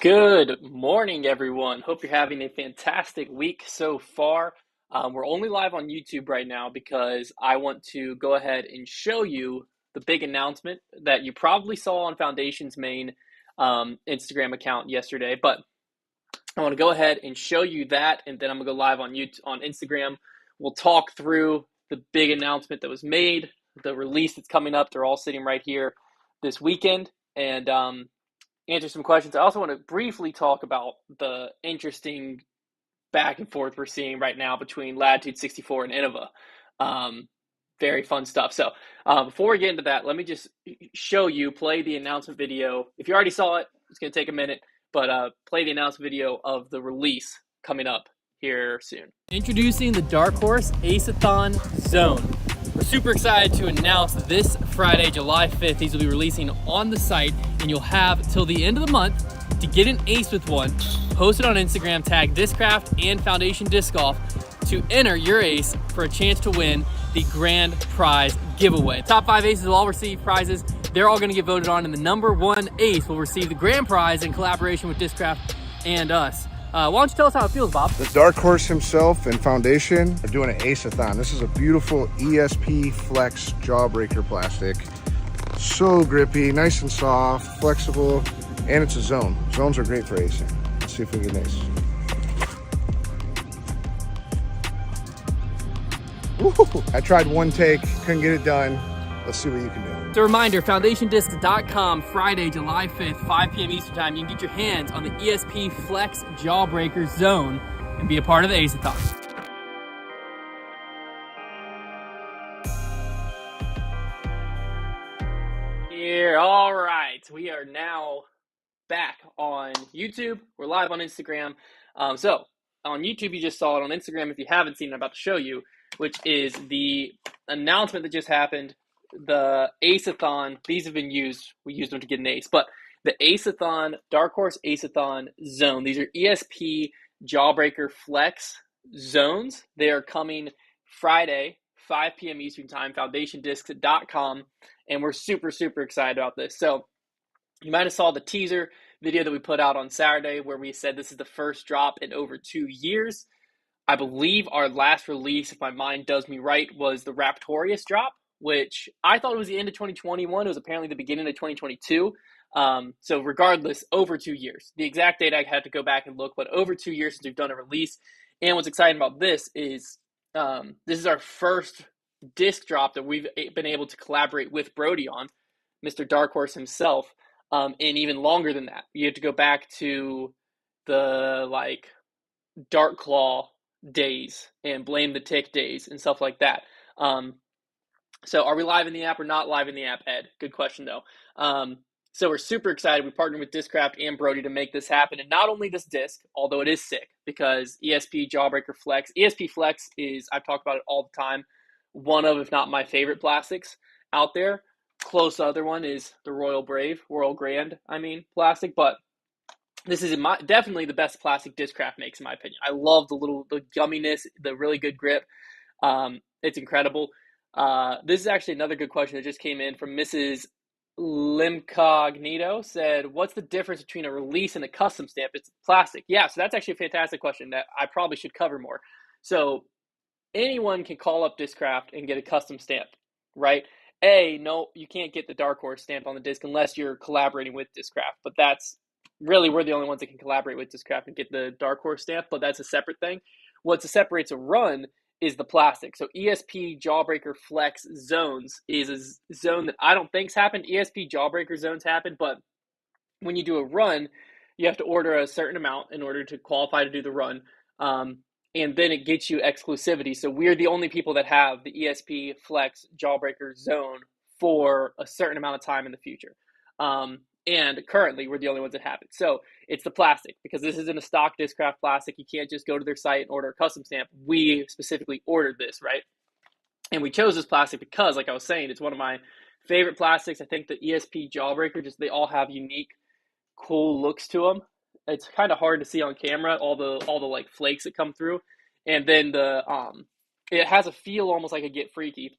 Good morning, everyone. Hope you're having a fantastic week so far. We're only live on YouTube right now because I want to go ahead and show you the big announcement that you probably saw on Foundation's main Instagram account yesterday. But I want to go ahead and show you that, and then I'm gonna go live on YouTube, on Instagram. We'll talk through the big announcement that was made, the release that's coming up. They're all sitting right here this weekend, and answer some questions. I also want to briefly talk about the interesting back and forth we're seeing right now between Latitude 64 and Innova. Very fun stuff. So before we get into that, let me just play the announcement video. If you already saw it, it's going to take a minute, but play the announcement video of the release coming up here soon. Introducing the Dark Horse Aceathon Zone. We're super excited to announce this Friday, July 5th. These will be releasing on the site, and you'll have till the end of the month to get an ace with one. Post it on Instagram, tag Discraft and Foundation Disc Golf to enter your ace for a chance to win the grand prize giveaway. Top 5 aces will all receive prizes. They're all going to get voted on, and the number 1 ace will receive the grand prize in collaboration with Discraft and us. Why don't you tell us how it feels, Bob? The Dark Horse himself and Foundation are doing an Aceathon. This is a beautiful ESP Flex Jawbreaker plastic. So grippy, nice and soft, flexible, and it's a zone. Zones are great for acing. Let's see if we get an ace. Woo! I tried one take, couldn't get it done. Let's see what you can do. It's a reminder, FoundationDisc.com, Friday, July 5th, 5 p.m. Eastern Time. You can get your hands on the ESP Flex Jawbreaker Zone and be a part of the Aceathon. Here, all right. We are now back on YouTube. We're live on Instagram. So on YouTube, you just saw it. On Instagram, if you haven't seen it, I'm about to show you, which is the announcement that just happened. The Aceathon, these have been used. We used them to get an ace, but the Aceathon, Dark Horse Aceathon Zone. These are ESP Jawbreaker Flex zones. They are coming Friday, 5 p.m. Eastern Time, FoundationDisc.com, and we're super, super excited about this. So you might have saw the teaser video that we put out on Saturday where we said this is the first drop in over 2 years. I believe our last release, if my mind does me right, was the Raptorius drop, which I thought it was the end of 2021. It was apparently the beginning of 2022. So regardless, over 2 years. The exact date I had to go back and look, but over 2 years since we've done a release. And what's exciting about this is this is our first disc drop that we've been able to collaborate with Brody on, Mr. Dark Horse himself, and even longer than that. You have to go back to the Dark Claw days and Blame the Tick days and stuff like that. So are we live in the app or not live in the app, Ed? Good question, though. So we're super excited. We partnered with Discraft and Brody to make this happen. And not only this disc, although it is sick, because ESP Jawbreaker Flex. ESP Flex is, I've talked about it all the time, one of, if not my favorite plastics out there. Close other one is the Royal Grand plastic. But this is definitely the best plastic Discraft makes, in my opinion. I love the gumminess, the really good grip. It's incredible. This is actually another good question that just came in from Mrs. Limcognito. Said, what's the difference between a release and a custom stamp? It's plastic. Yeah, so that's actually a fantastic question that I probably should cover more. So anyone can call up Discraft and get a custom stamp, right? No, you can't get the Dark Horse stamp on the disc unless you're collaborating with Discraft, but that's really, we're the only ones that can collaborate with Discraft and get the Dark Horse stamp, but that's a separate thing. What separates a run is the plastic. So ESP Jawbreaker Flex zones is a zone that I don't think's happened. ESP Jawbreaker zones happen, but when you do a run, you have to order a certain amount in order to qualify to do the run. And then it gets you exclusivity. So we're the only people that have the ESP Flex Jawbreaker zone for a certain amount of time in the future. And currently, we're the only ones that have it. So it's the plastic, because this isn't a stock Discraft plastic. You can't just go to their site and order a custom stamp. We specifically ordered this, right? And we chose this plastic because, like I was saying, it's one of my favorite plastics. I think the ESP Jawbreaker, they all have unique, cool looks to them. It's kind of hard to see on camera, all the flakes that come through. And then it has a feel almost like a Get Freaky,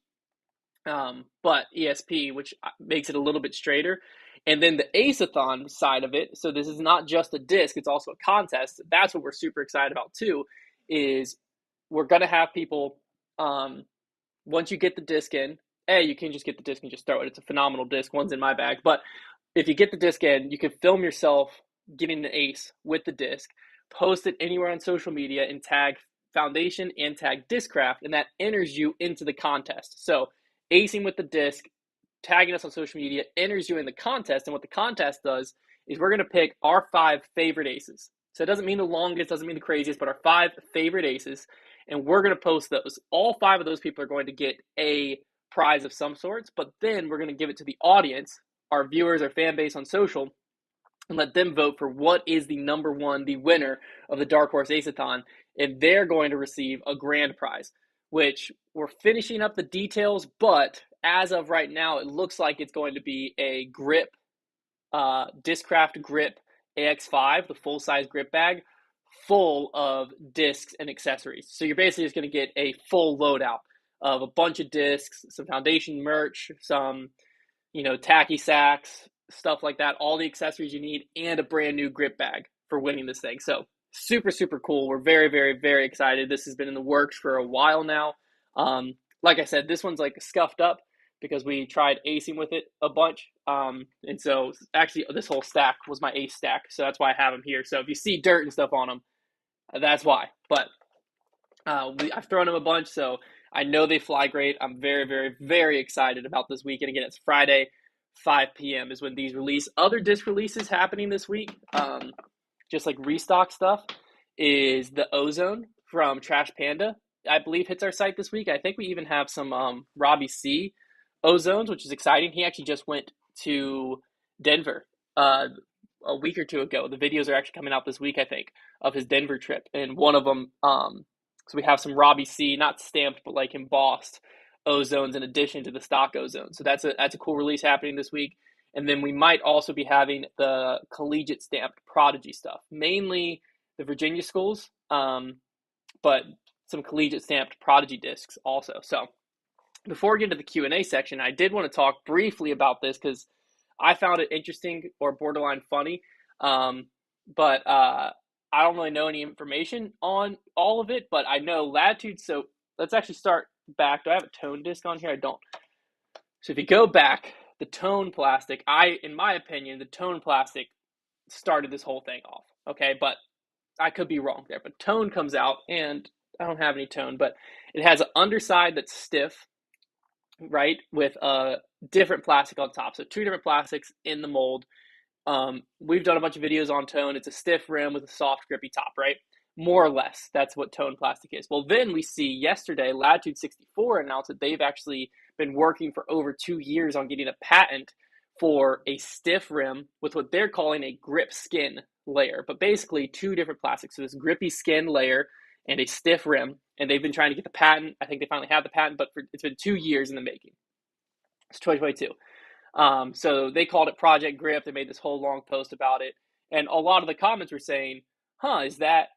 but ESP, which makes it a little bit straighter. And then the Aceathon side of it, so this is not just a disc, it's also a contest. That's what we're super excited about too, is we're going to have people, once you get the disc in, you can just get the disc and just throw it. It's a phenomenal disc. One's in my bag. But if you get the disc in, you can film yourself getting the ace with the disc, post it anywhere on social media, and tag Foundation and tag Discraft, and that enters you into the contest. So acing with the disc, tagging us on social media, enters you in the contest. And what the contest does is we're going to pick our 5 favorite aces. So it doesn't mean the longest, doesn't mean the craziest, but our 5 favorite aces. And we're going to post those. All 5 of those people are going to get a prize of some sorts, but then we're going to give it to the audience, our viewers, our fan base on social, and let them vote for what is the number one, the winner of the Dark Horse Aceathon, and they're going to receive a grand prize, which we're finishing up the details, but as of right now, it looks like it's going to be a grip, Discraft Grip AX5, the full-size grip bag, full of discs and accessories. So you're basically just going to get a full loadout of a bunch of discs, some Foundation merch, some, tacky sacks, stuff like that, all the accessories you need, and a brand new grip bag for winning this thing. So super, super cool. We're very, very, very excited. This has been in the works for a while now. Like I said, this one's like scuffed up because we tried acing with it a bunch. And so actually this whole stack was my ace stack. So that's why I have them here. So if you see dirt and stuff on them, that's why. But I've thrown them a bunch, so I know they fly great. I'm very, very, very excited about this weekend. Again, it's Friday, 5 p.m. is when these release. Other disc releases happening this week, just like restock stuff, is the Ozone from Trash Panda. I believe hits our site this week. I think we even have some Robbie C Ozones, which is exciting. He actually just went to Denver a week or two ago. The videos are actually coming out this week, I think, of his Denver trip. And one of them, so we have some Robbie C, not stamped, but like embossed Ozones in addition to the stock Ozone. So that's a cool release happening this week. And then we might also be having the collegiate stamped Prodigy stuff, mainly the Virginia schools, but some collegiate stamped Prodigy discs also. So before we get into the Q&A section, I did want to talk briefly about this because I found it interesting or borderline funny, but I don't really know any information on all of it, but I know Latitude. So let's actually start back. Do I have a tone disc on here? I don't. So if you go back, the tone plastic, in my opinion, the tone plastic started this whole thing off. Okay, but I could be wrong there. But tone comes out, and I don't have any tone, but it has an underside that's stiff, right, with a different plastic on top. So 2 different plastics in the mold. We've done a bunch of videos on tone. It's a stiff rim with a soft, grippy top, right? More or less, that's what tone plastic is. Well, then we see yesterday, Latitude 64 announced that they've actually been working for over 2 years on getting a patent for a stiff rim with what they're calling a grip skin layer, but basically 2 different plastics. So this grippy skin layer and a stiff rim, and they've been trying to get the patent. I think they finally have the patent, but it's been 2 years in the making. It's 2022. So they called it Project Grip. They made this whole long post about it. And a lot of the comments were saying, is that,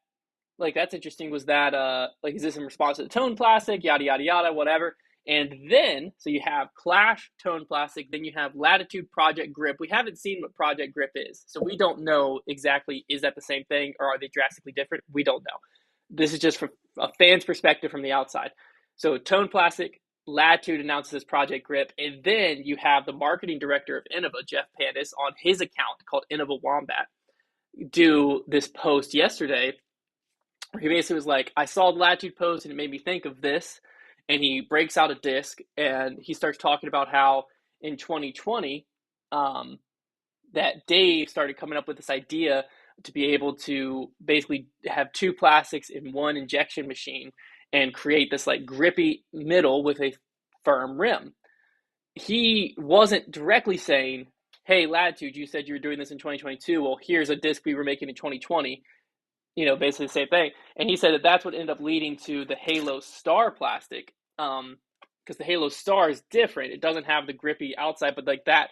like, that's interesting. Was that, like, is this in response to the tone plastic? Yada, yada, yada, whatever. And then, so you have Clash tone plastic, then you have Latitude Project Grip. We haven't seen what Project Grip is. So we don't know exactly, is that the same thing or are they drastically different? We don't know. This is just from a fan's perspective from the outside. So tone plastic, Latitude announces this Project Grip, and then you have the marketing director of Innova, Jeff Pandis, on his account called Innova Wombat, do this post yesterday where he basically was like, I saw the Latitude post and it made me think of this, and he breaks out a disc and he starts talking about how in 2020 that Dave started coming up with this idea to be able to basically have 2 plastics in one injection machine and create this like grippy middle with a firm rim. He wasn't directly saying, hey, Latitude, you said you were doing this in 2022. Well, here's a disc we were making in 2020. Basically the same thing. And he said that that's what ended up leading to the Halo Star plastic, because the Halo Star is different. It doesn't have the grippy outside, but like that,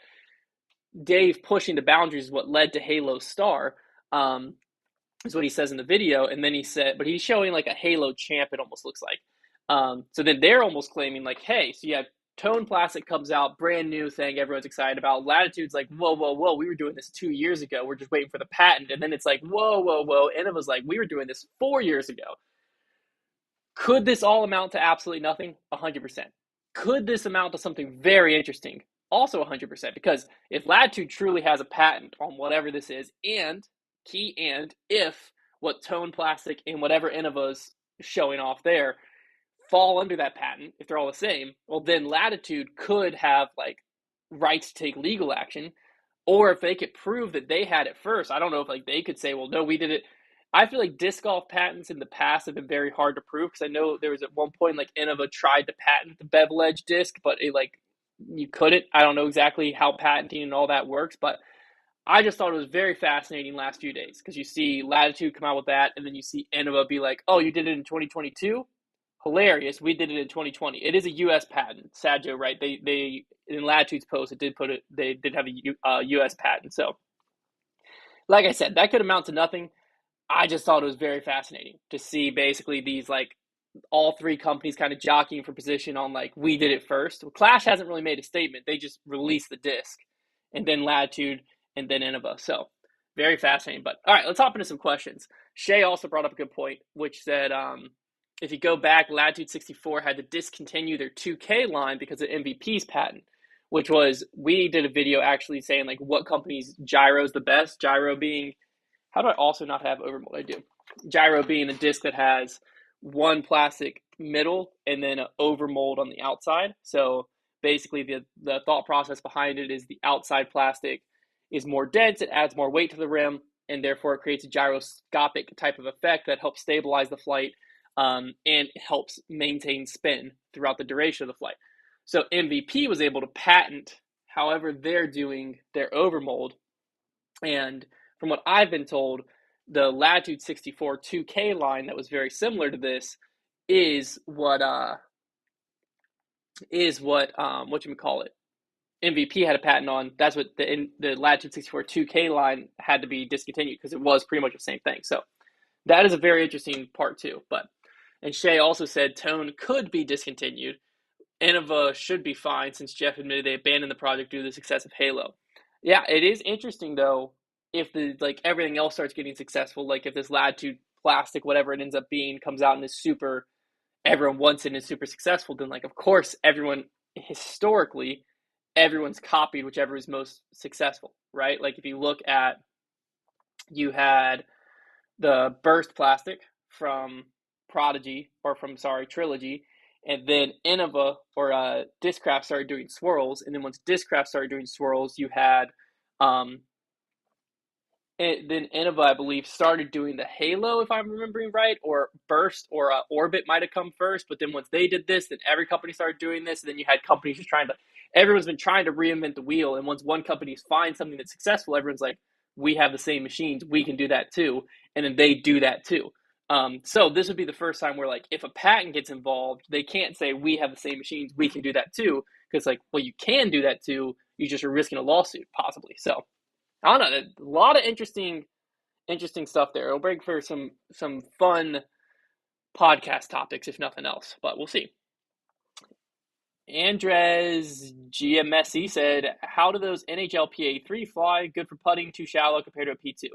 Dave pushing the boundaries is what led to Halo Star, is what he says in the video. And then he said, but he's showing like a Halo Champ, it almost looks like. So then they're almost claiming like, hey, so you have Tone Plastic comes out, brand new thing everyone's excited about. Latitude's like, whoa, whoa, whoa, we were doing this 2 years ago. We're just waiting for the patent. And then it's like, whoa, whoa, whoa. Innova's like, we were doing this 4 years ago. Could this all amount to absolutely nothing? 100%. Could this amount to something very interesting? Also 100%. Because if Latitude truly has a patent on whatever this is, and if what Tone Plastic and whatever Innova's showing off there fall under that patent, if they're all the same, well, then Latitude could have like rights to take legal action. Or if they could prove that they had it first, I don't know if like they could say, well, no, we did it. I feel like disc golf patents in the past have been very hard to prove, because I know there was at one point like Innova tried to patent the bevel edge disc, but it like you couldn't. I don't know exactly how patenting and all that works, but I just thought it was very fascinating last few days, because you see Latitude come out with that, and then you see Innova be like, oh, you did it in 2022? Hilarious. We did it in 2020. It is a U.S. patent. Sadjo, right? They in Latitude's post, it did put it. They did have a U.S. patent. So, like I said, that could amount to nothing. I just thought it was very fascinating to see basically these like all three companies kind of jockeying for position on like, we did it first. Well, Clash hasn't really made a statement. They just released the disc, and then Latitude, and then Innova. So very fascinating. But all right, let's hop into some questions. Shay also brought up a good point, which said if you go back, Latitude 64 had to discontinue their 2K line because of MVP's patent, which was, we did a video actually saying like what company's gyro is the best. Gyro being, how do I also not have overmold? I do. Gyro being a disc that has one plastic middle and then an overmold on the outside. So basically the thought process behind it is the outside plastic is more dense, it adds more weight to the rim, and therefore it creates a gyroscopic type of effect that helps stabilize the flight, and it helps maintain spin throughout the duration of the flight. So MVP was able to patent however they're doing their overmold, and from what I've been told, the Latitude 64 2K line that was very similar to this is what MVP had a patent on. That's what the Latitude 64 2K line had to be discontinued, because it was pretty much the same thing. So that is a very interesting part too. And Shay also said Tone could be discontinued. Innova should be fine, since Jeff admitted they abandoned the project due to the success of Halo. Yeah, it is interesting though, if the like everything else starts getting successful, like if this Latitude plastic, whatever it ends up being, comes out and is super, everyone wants it and is super successful, then like of course historically everyone's copied whichever is most successful, right? Like if you look at, you had the burst plastic from Trilogy, and then Innova or Discraft started doing swirls, and then once Discraft started doing swirls, you had then Innova, I believe, started doing the Halo, if I'm remembering right, or Burst or Orbit might have come first. But then once they did this, then every company started doing this. And then you had companies just everyone's been trying to reinvent the wheel. And once one company finds something that's successful, everyone's like, we have the same machines, we can do that too. And then they do that too. So this would be the first time where like, if a patent gets involved, they can't say we have the same machines, we can do that too. Because like, well, you can do that too. You just are risking a lawsuit possibly. So I don't know, a lot of interesting stuff there. It'll break for some fun podcast topics, if nothing else, but we'll see. Andres GMSC said, how do those NHL PA3 fly? Good for putting, too shallow compared to a P2.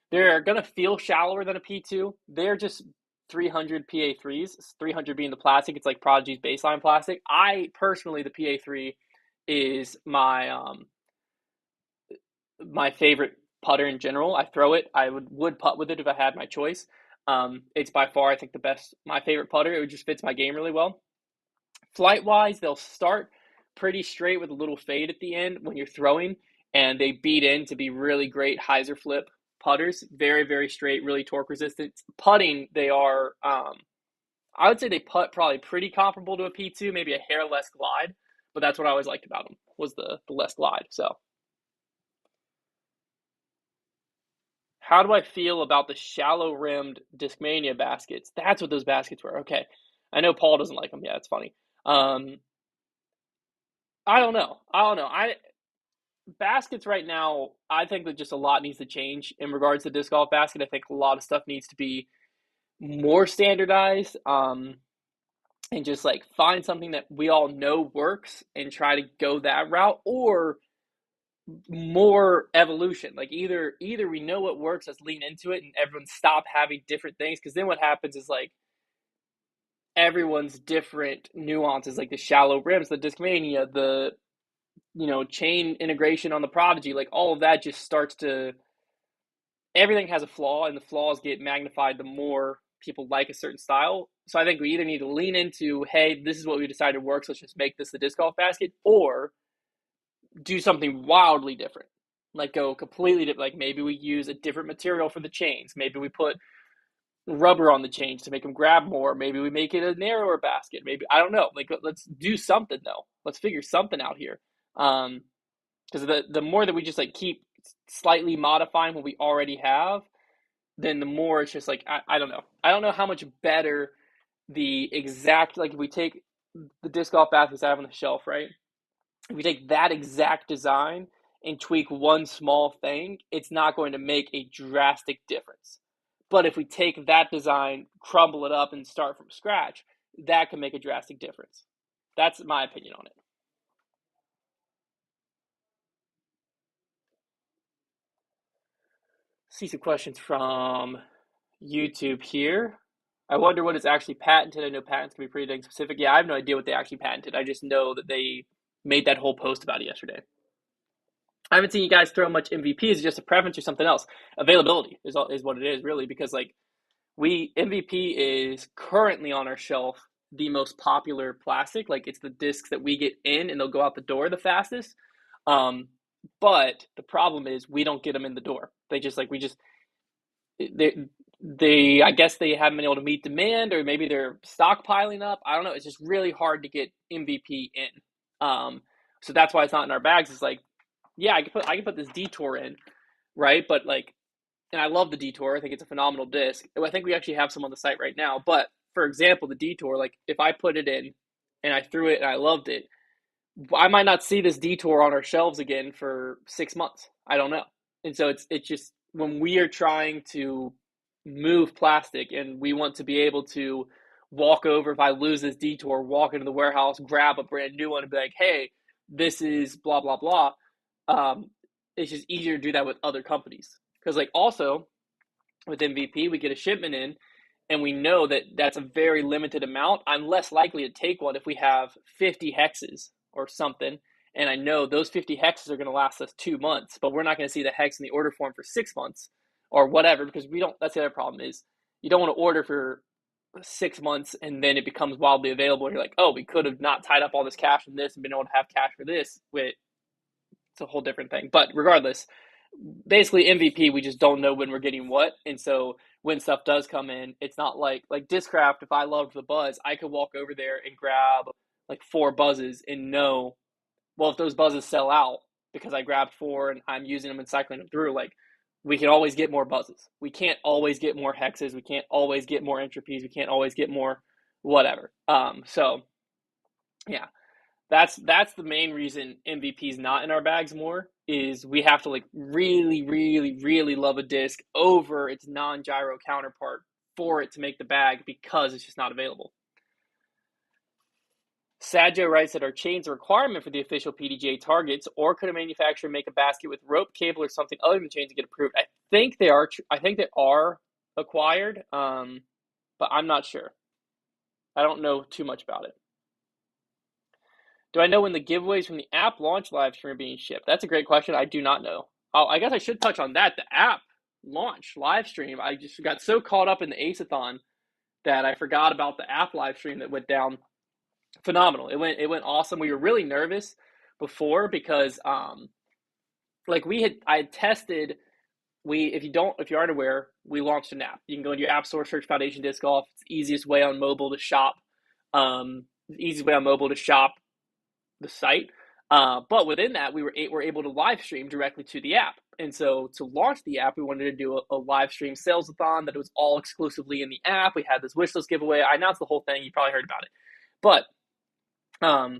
They're going to feel shallower than a P2. They're just 300 PA3s, 300 being the plastic. It's like Prodigy's baseline plastic. I personally, the PA3 is my favorite putter in general. I throw it. I would putt with it if I had my choice. It's by far, I think, my favorite putter. It just fits my game really well. Flight-wise, they'll start pretty straight with a little fade at the end when you're throwing, and they beat in to be really great hyzer flip putters. Very, very straight, really torque resistant. Putting, they are, I would say they putt probably pretty comparable to a P2, maybe a hair less glide, but that's what I always liked about them, was the less glide. So how do I feel about the shallow-rimmed Discmania baskets? That's what those baskets were. Okay. I know Paul doesn't like them. Yeah, it's funny. I don't know. Baskets right now, I think that just a lot needs to change in regards to disc golf basket. I think a lot of stuff needs to be more standardized. and just like find something that we all know works and try to go that route, or more evolution. Like either we know what works, let's lean into it and everyone stop having different things, because then what happens is like everyone's different nuances, like the shallow rims, the Discmania, the chain integration on the Prodigy, like all of that just starts to, everything has a flaw, and the flaws get magnified the more people like a certain style. So I think we either need to lean into, hey, this is what we decided works, let's just make this the disc golf basket, or do something wildly different. Like go completely different. Like maybe we use a different material for the chains. Maybe we put rubber on the chains to make them grab more. Maybe we make it a narrower basket. Maybe, I don't know. Like let's do something though. Let's figure something out here. Because the more that we just like keep slightly modifying what we already have, then the more it's just like I don't know. I don't know how much better the exact, like if we take the disc golf baskets I have on the shelf, right? If we take that exact design and tweak one small thing, it's not going to make a drastic difference. But if we take that design, crumble it up, and start from scratch, that can make a drastic difference. That's my opinion on it. See some questions from YouTube here. I wonder what is actually patented. I know patents can be pretty dang specific. Yeah, I have no idea what they actually patented. I just know that they made that whole post about it yesterday. I haven't seen you guys throw much MVP. Is it just a preference or something else? Availability is what it is, really, because like MVP is currently on our shelf the most popular plastic. Like it's the discs that we get in and they'll go out the door the fastest. Um, but the problem is we don't get them in the door. They just like we just they I guess they haven't been able to meet demand, or maybe they're stockpiling up. I don't know. It's just really hard to get MVP in. So that's why it's not in our bags. It's like, yeah, I can put this Detour in, right? But like, and I love the Detour. I think it's a phenomenal disc. I think we actually have some on the site right now. But for example, the Detour, like if I put it in and I threw it and I loved it, I might not see this Detour on our shelves again for 6 months. I don't know. And so it's just when we are trying to move plastic and we want to be able to walk over, if I lose this Detour, walk into the warehouse, grab a brand new one and be like, hey, this is blah, blah, blah. It's just easier to do that with other companies. Because like also with MVP, we get a shipment in and we know that that's a very limited amount. I'm less likely to take one if we have 50 hexes or something, and I know those 50 hexes are going to last us 2 months, but we're not going to see the hex in the order form for 6 months or whatever, because we don't. That's the other problem is you don't want to order for 6 months and then it becomes wildly available and you're like, oh, we could have not tied up all this cash in this and been able to have cash for this. It's a whole different thing. But regardless, basically MVP, we just don't know when we're getting what, and so when stuff does come in, it's not like Discraft. If I loved the buzz, I could walk over there and grab like 4 buzzes and know, well, if those buzzes sell out because I grabbed 4 and I'm using them and cycling them through, like we can always get more buzzes. We can't always get more hexes. We can't always get more entropies. We can't always get more whatever. So yeah, that's the main reason MVP is not in our bags more, is we have to like really, really, really love a disc over its non-gyro counterpart for it to make the bag, because it's just not available. Sadjo writes that our chains a requirement for the official PDGA targets, or could a manufacturer make a basket with rope, cable, or something other than chains to get approved? I think they are. I think they are acquired, but I'm not sure. I don't know too much about it. Do I know when the giveaways from the app launch live stream are being shipped? That's a great question. I do not know. Oh, I guess I should touch on that. The app launch live stream. I just got so caught up in the Aceathon that I forgot about the app live stream that went down. Phenomenal. It went awesome. We were really nervous before because like I had tested. If you aren't aware, we launched an app. You can go into your app store, search Foundation Disc Golf. It's the easiest way on mobile to shop. The site. But within that, we were able to live stream directly to the app. And so to launch the app, we wanted to do a live stream sales-a-thon that was all exclusively in the app. We had this wish list giveaway. I announced the whole thing. You probably heard about it. But I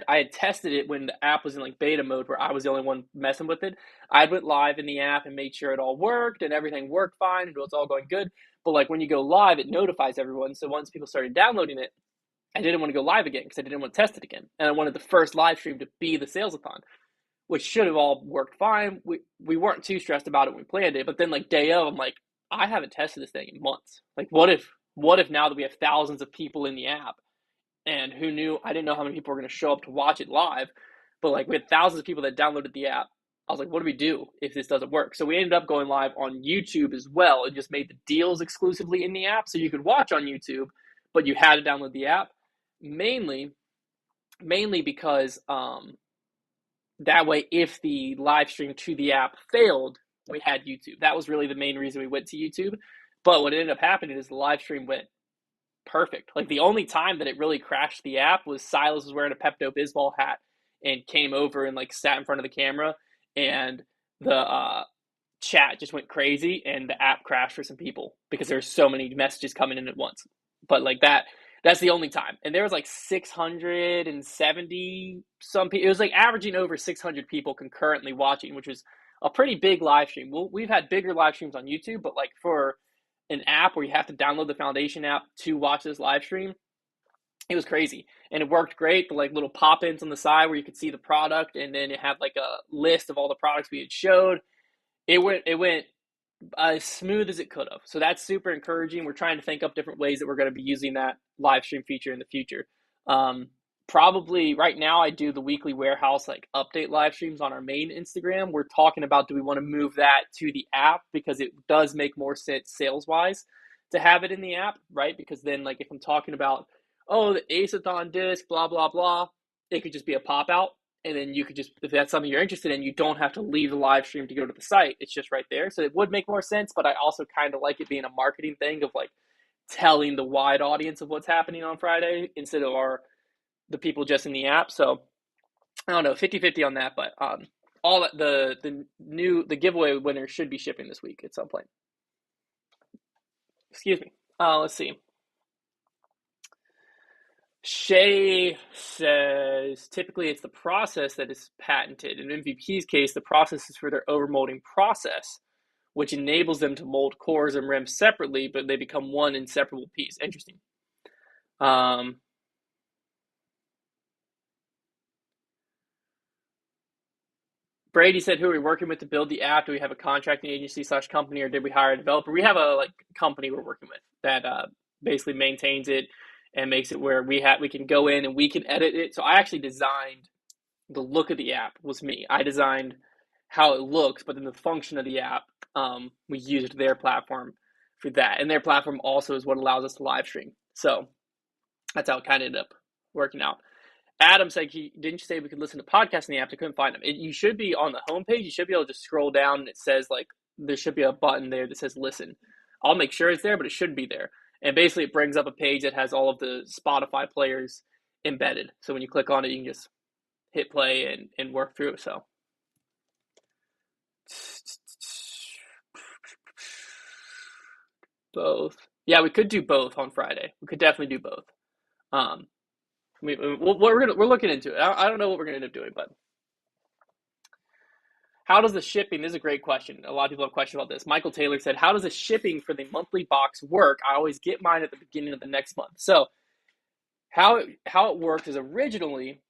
had tested it when the app was in like beta mode, where I was the only one messing with it. I went live in the app and made sure it all worked and everything worked fine and it was all going good. But like when you go live, it notifies everyone. So once people started downloading it, I didn't want to go live again because I didn't want to test it again. And I wanted the first live stream to be the salesathon, which should have all worked fine. We weren't too stressed about it when we planned it. But then like day of, I'm like, I haven't tested this thing in months. Like what if now that we have thousands of people in the app, and who knew, I didn't know how many people were going to show up to watch it live, but like we had thousands of people that downloaded the app. I was like, what do we do if this doesn't work? So we ended up going live on YouTube as well and just made the deals exclusively in the app so you could watch on YouTube, but you had to download the app. Mainly because that way, if the live stream to the app failed, we had YouTube. That was really the main reason we went to YouTube. But what ended up happening is the live stream went perfect. Like the only time that it really crashed the app was Silas was wearing a Pepto-Bismol hat and came over and like sat in front of the camera, and the chat just went crazy and the app crashed for some people because there's so many messages coming in at once. But like that's the only time. And there was like 670 some people. It was like averaging over 600 people concurrently watching, which was a pretty big live stream. We've had bigger live streams on YouTube, but like for an app where you have to download the Foundation app to watch this live stream, it was crazy. And it worked great. The like little pop-ins on the side where you could see the product, and then it had like a list of all the products we had showed. It went as smooth as it could have. So that's super encouraging. We're trying to think up different ways that we're going to be using that live stream feature in the future. Probably right now I do the weekly warehouse like update live streams on our main Instagram. We're talking about, do we want to move that to the app, because it does make more sense sales wise to have it in the app, right? Because then like if I'm talking about, oh, the Aceathon disc, blah, blah, blah, it could just be a pop out. And then you could just, if that's something you're interested in, you don't have to leave the live stream to go to the site. It's just right there. So it would make more sense, but I also kind of like it being a marketing thing of like telling the wide audience of what's happening on Friday instead of the people just in the app. So I don't know, 50-50 on that, but all that the giveaway winner should be shipping this week at some point. Excuse me. Let's see. Shay says, typically it's the process that is patented. In MVP's case, the process is for their overmolding process, which enables them to mold cores and rims separately, but they become one inseparable piece. Interesting. Brady said, who are we working with to build the app? Do we have a contracting agency / company, or did we hire a developer? We have a company we're working with that basically maintains it and makes it where we can go in and we can edit it. So I actually designed the look of the app, was me. I designed how it looks, but then the function of the app, we used their platform for that. And their platform also is what allows us to live stream. So that's how it kind of ended up working out. Adam said, didn't you say we could listen to podcasts in the app? I couldn't find them. You should be on the homepage. You should be able to just scroll down, and it says like, there should be a button there that says listen. I'll make sure it's there, but it should be there. And basically it brings up a page that has all of the Spotify players embedded. So when you click on it, you can just hit play and work through it. So both. Yeah, we could do both on Friday. We could definitely do both. We're looking into it. I don't know what we're going to end up doing, but how does the shipping, this is a great question. A lot of people have questions about this. Michael Taylor said, how does the shipping for the monthly box work? I always get mine at the beginning of the next month. So how it worked is originally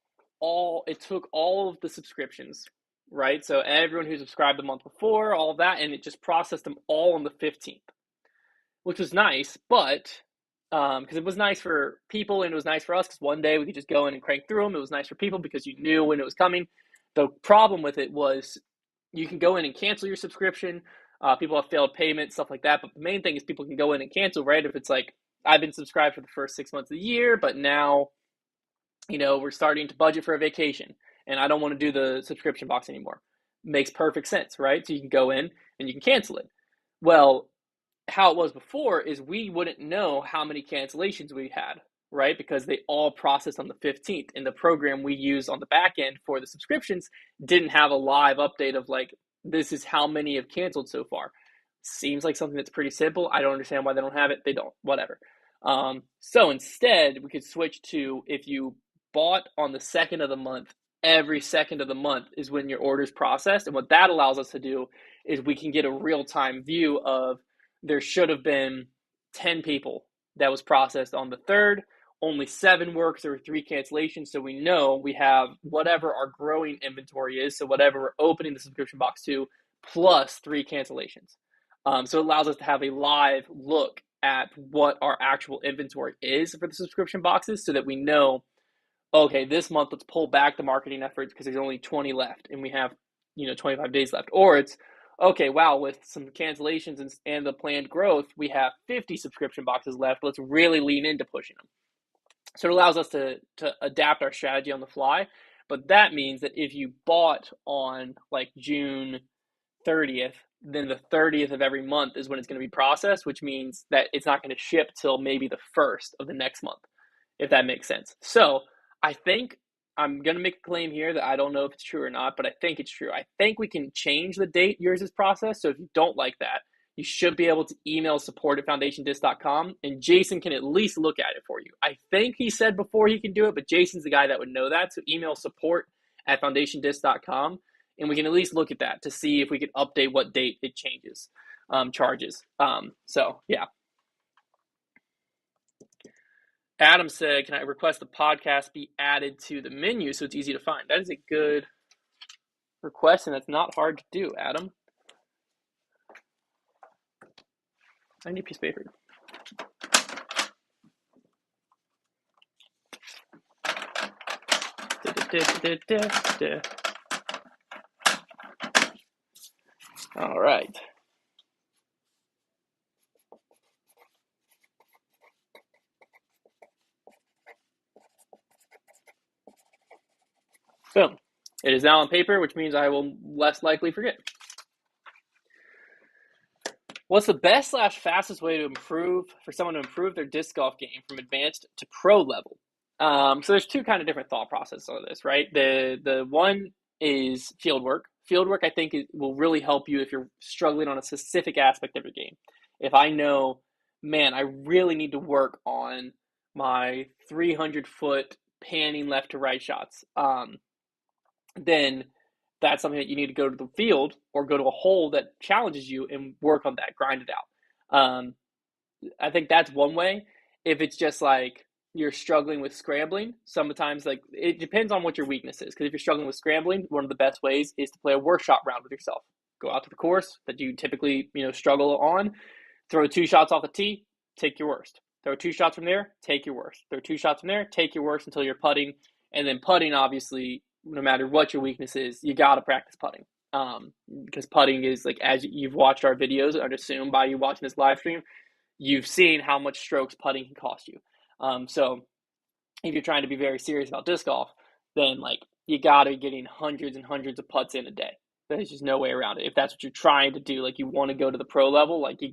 it took all of the subscriptions, right? So everyone who subscribed the month before, all of that, and it just processed them all on the 15th, which was nice, but because it was nice for people and it was nice for us because one day we could just go in and crank through them. It was nice for people because you knew when it was coming. The problem with it was you can go in and cancel your subscription. People have failed payments, stuff like that. But the main thing is people can go in and cancel, right? If it's like, I've been subscribed for the first 6 months of the year, but now, we're starting to budget for a vacation and I don't want to do the subscription box anymore. Makes perfect sense, right? So you can go in and you can cancel it. Well, how it was before is we wouldn't know how many cancellations we had, right? Because they all processed on the 15th, and the program we use on the back end for the subscriptions didn't have a live update of like, this is how many have canceled so far. Seems like something that's pretty simple. I don't understand why they don't have it. They don't, whatever. So instead we could switch to, if you bought on the 2nd of the month, every 2nd of the month is when your order's processed. And what that allows us to do is we can get a real-time view of, there should have been 10 people that was processed on the 3rd. only 7 works. There were 3 cancellations, so we know we have whatever our growing inventory is, so whatever we're opening the subscription box to, plus 3 cancellations. So it allows us to have a live look at what our actual inventory is for the subscription boxes, so that we know, okay, this month let's pull back the marketing efforts because there's only 20 left and we have 25 days left. Or it's, okay, wow, with some cancellations and the planned growth, we have 50 subscription boxes left. Let's really lean into pushing them. So it allows us to adapt our strategy on the fly. But that means that if you bought on like June 30th, then the 30th of every month is when it's going to be processed, which means that it's not going to ship till maybe the 1st of the next month, if that makes sense. So I think I'm going to make a claim here that I don't know if it's true or not, but I think it's true. I think we can change the date yours is processed. So if you don't like that, you should be able to email support@foundationdisc.com, and Jason can at least look at it for you. I think he said before he can do it, but Jason's the guy that would know that. So email support@foundationdisc.com, and we can at least look at that to see if we can update what date it changes, charges. So yeah. Adam said, can I request the podcast be added to the menu so it's easy to find? That is a good request, and that's not hard to do, Adam. I need a piece of paper. All right. Boom. It is now on paper, which means I will less likely forget. What's the best / fastest way to improve for someone to improve their disc golf game from advanced to pro level? So there's 2 kind of different thought processes on this, right? The one is field work. Field work, I think, will really help you if you're struggling on a specific aspect of your game. If I know, man, I really need to work on my 300-foot panning left to right shots, then that's something that you need to go to the field or go to a hole that challenges you and work on that, grind it out. I think that's one way. If it's just like you're struggling with scrambling, sometimes like it depends on what your weakness is. Because if you're struggling with scrambling, one of the best ways is to play a workshop round with yourself. Go out to the course that you typically struggle on, throw 2 shots off the tee, take your worst. Throw 2 shots from there, take your worst. Throw 2 shots from there, take your worst until you're putting. And then putting, obviously, no matter what your weakness is, you got to practice putting. Because putting is, like, as you've watched our videos, I'd assume by you watching this live stream, you've seen how much strokes putting can cost you. So if you're trying to be very serious about disc golf, then like you got to be getting hundreds and hundreds of putts in a day. There's just no way around it. If that's what you're trying to do, like you want to go to the pro level, like you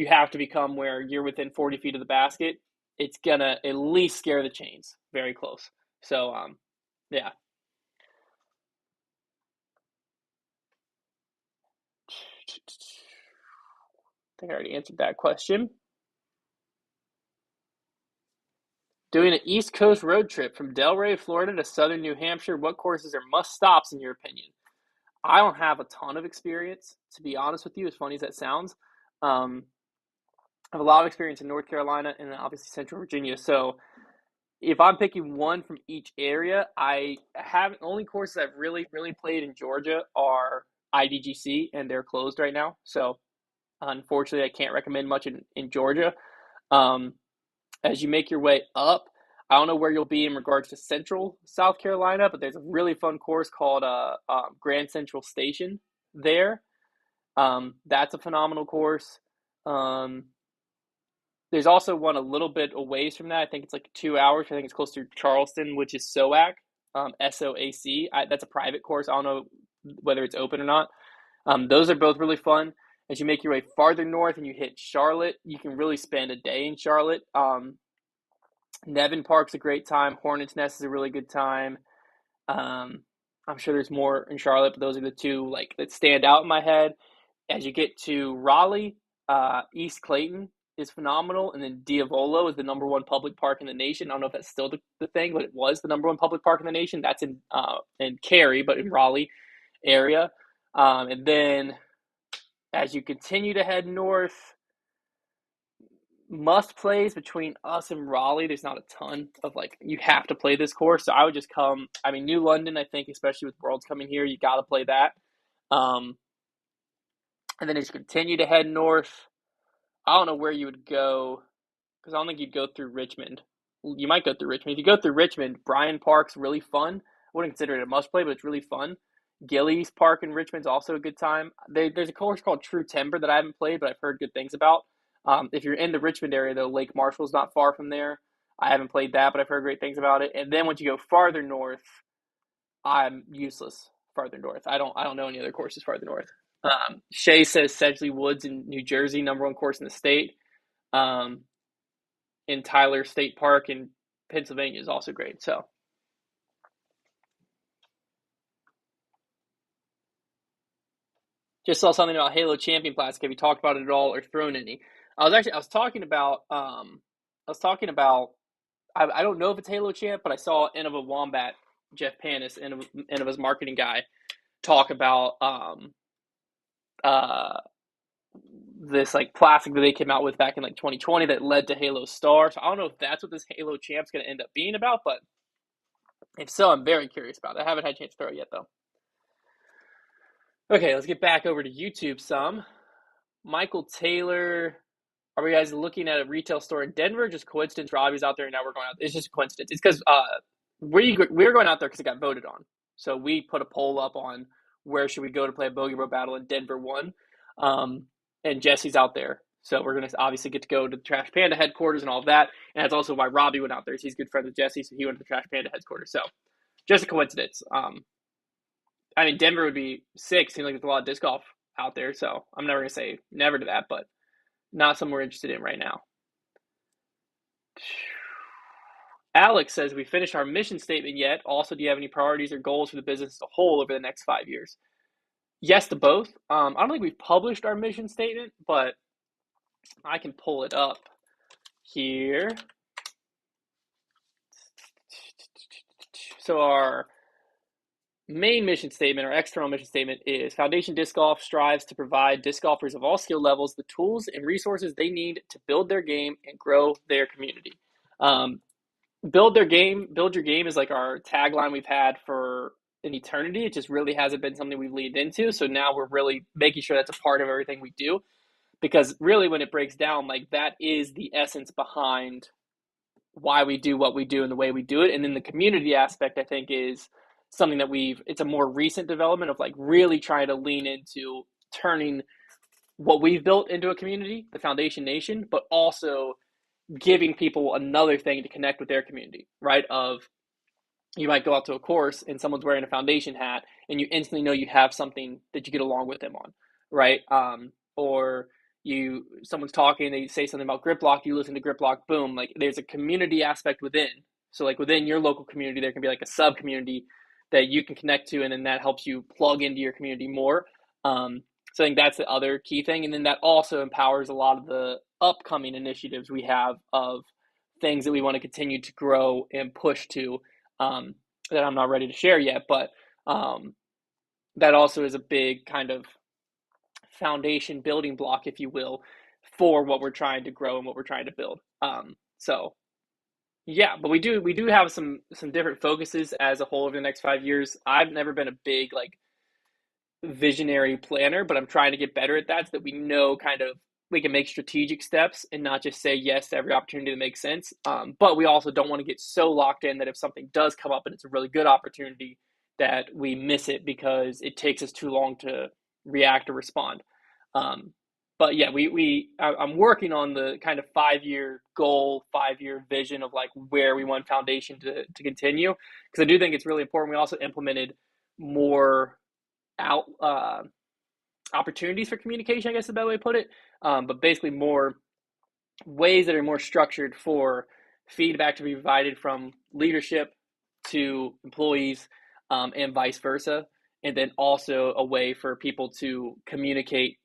have to become where you're within 40 feet of the basket. It's gonna at least scare the chains very close. So yeah. I think I already answered that question. Doing an East Coast road trip from Delray, Florida to southern New Hampshire, what courses are must-stops in your opinion? I don't have a ton of experience, to be honest with you, as funny as that sounds. I have a lot of experience in North Carolina and obviously Central Virginia. So if I'm picking one from each area, only courses I've really, really played in Georgia are IDGC, and they're closed right now. So unfortunately, I can't recommend much in Georgia. As you make your way up, I don't know where you'll be in regards to Central South Carolina, but there's a really fun course called Grand Central Station there. That's a phenomenal course. There's also one a little bit away from that. I think it's like 2 hours. I think it's close to Charleston, which is SOAC, SOAC. That's a private course. I don't know whether it's open or not. Those are both really fun. As you make your way farther north and you hit Charlotte, you can really spend a day in Charlotte. Nevin Park's a great time. Hornets Nest is a really good time. I'm sure there's more in Charlotte, but those are the 2 like that stand out in my head. As you get to Raleigh, East Clayton is phenomenal, and then Diavolo is the #1 public park in the nation. I don't know if that's still the thing, but it was the #1 public park in the nation. That's in Cary, but in Raleigh area. And then as you continue to head north, must plays between us and Raleigh, there's not a ton of like you have to play this course. So I would just come. I mean, New London, I think, especially with Worlds coming here, you got to play that. Um, and then as you continue to head north, I don't know where you would go because I don't think you'd go through Richmond. You might go through Richmond. If you go through Richmond, Bryan Park's really fun. I wouldn't consider it a must play, but it's really fun. Gillies Park in Richmond's also a good time. There's a course called True Timber that I haven't played, but I've heard good things about. If you're in the Richmond area, though, Lake Marshall's not far from there. I haven't played that, but I've heard great things about it. And then once you go farther north, I'm useless farther north. I don't know any other courses farther north. Shay says Sedgley Woods in New Jersey, number one course in the state. Um, in Tyler State Park in Pennsylvania is also great. So just saw something about Halo Champion Classic. Have you talked about it at all or thrown any? I was talking about I don't know if it's Halo Champ, but I saw Innova Wombat, Jeff Panis, Innova's marketing guy, talk about uh this like plastic that they came out with back in like 2020 that led to Halo Star. So I don't know if that's what this Halo Champ's going to end up being about, but if so, I'm very curious about it. I haven't had a chance to throw it yet though. Okay, let's get back over to YouTube some. Michael Taylor, are we guys looking at a retail store in Denver? Just coincidence, Robbie's out there and now we're going out. It's just a coincidence. It's because we're going out there because it got voted on. So we put a poll up on where should we go to play a Bogey Road battle, and Denver won. And Jesse's out there. So we're going to obviously get to go to the Trash Panda headquarters and all of that. And that's also why Robbie went out there. He's a good friend with Jesse, so he went to the Trash Panda headquarters. So just a coincidence. I mean, Denver would be sick. Seems like there's a lot of disc golf out there. So I'm never going to say never to that, but not something we're interested in right now. Alex says, we finished our mission statement yet. Also, do you have any priorities or goals for the business as a whole over the next 5 years? Yes to both. I don't think we've published our mission statement, but I can pull it up here. So our main mission statement, our external mission statement is Foundation Disc Golf strives to provide disc golfers of all skill levels the tools and resources they need to build their game and grow their community. Build your game is like our tagline we've had for an eternity. It just really hasn't been something we've leaned into. So now we're really making sure that's a part of everything we do. Because really when it breaks down, like that is the essence behind why we do what we do and the way we do it. And then the community aspect, I think, is something that it's a more recent development of like really trying to lean into turning what we've built into a community, the Foundation Nation, but also giving people another thing to connect with their community, right? Of you might go out to a course and someone's wearing a Foundation hat and you instantly know you have something that you get along with them on, right? Or someone's talking, they say something about Grip Lock, you listen to Grip Lock, boom, like there's a community aspect within. So like within your local community, there can be like a sub community that you can connect to, and then that helps you plug into your community more. So I think that's the other key thing. And then that also empowers a lot of the upcoming initiatives we have of things that we want to continue to grow and push to, that I'm not ready to share yet, but that also is a big kind of foundation building block, if you will, for what we're trying to grow and what we're trying to build. So yeah, but we do have some different focuses as a whole over the next 5 years. I've never been a big like visionary planner, but I'm trying to get better at that so that we know kind of we can make strategic steps and not just say yes to every opportunity that makes sense. But we also don't want to get so locked in that if something does come up and it's a really good opportunity, that we miss it because it takes us too long to react or respond. But yeah, I'm working on the kind of 5-year goal, 5-year vision of like where we want Foundation to continue, because I do think it's really important. We also implemented more opportunities for communication, I guess is a better way to put it. But basically more ways that are more structured for feedback to be provided from leadership to employees, and vice versa. And then also a way for people to communicate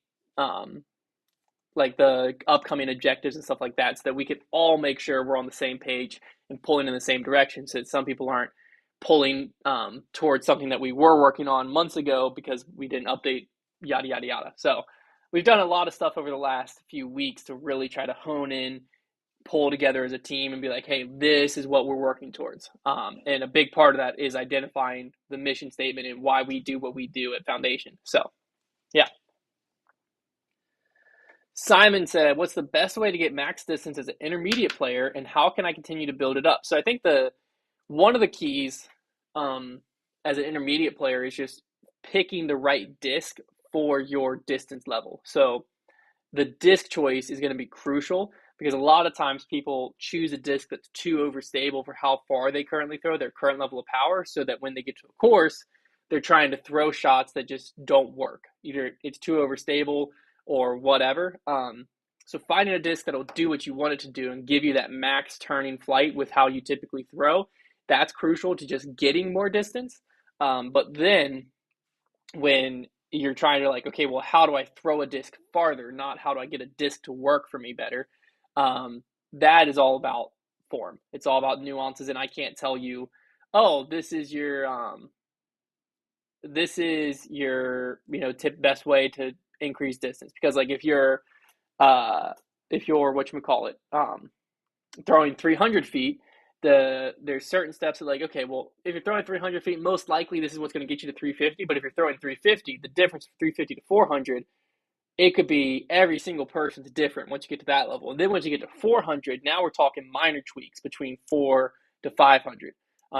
like the upcoming objectives and stuff like that, so that we can all make sure we're on the same page and pulling in the same direction, so that some people aren't pulling towards something that we were working on months ago because we didn't update, yada, yada, yada. So we've done a lot of stuff over the last few weeks to really try to hone in pull together as a team and be like, hey, this is what we're working towards. And a big part of that is identifying the mission statement and why we do what we do at Foundation. So, yeah. Simon said, what's the best way to get max distance as an intermediate player, and how can I continue to build it up? So I think one of the keys as an intermediate player is just picking the right disc for your distance level. So the disc choice is going to be crucial because a lot of times people choose a disc that's too overstable for how far they currently throw, their current level of power, so that when they get to a course, they're trying to throw shots that just don't work. Either it's too overstable or whatever. So finding a disc that'll do what you want it to do and give you that max turning flight with how you typically throw, that's crucial to just getting more distance. But then when you're trying to like, okay, well, how do I throw a disc farther? Not how do I get a disc to work for me better? That is all about form. It's all about nuances, and I can't tell you, oh, this is your best way to increase distance, because like if you're whatchamacallit, throwing 300 feet, there's certain steps that like, okay, well, if you're throwing 300 feet, most likely this is what's going to get you to 350. But if you're throwing 350, the difference from 350 to 400, it could be every single person's different once you get to that level. And then once you get to 400, now we're talking minor tweaks between 4 to 500,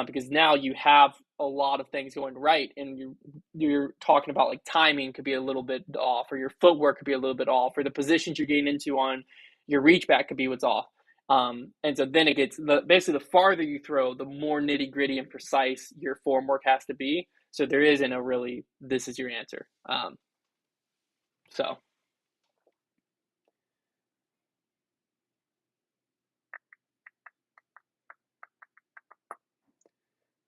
because now you have a lot of things going right, and you're talking about like timing could be a little bit off, or your footwork could be a little bit off, or the positions you're getting into on your reach back could be what's off. And so then it gets basically the farther you throw, the more nitty gritty and precise your form work has to be. So there isn't a really, this is your answer. So.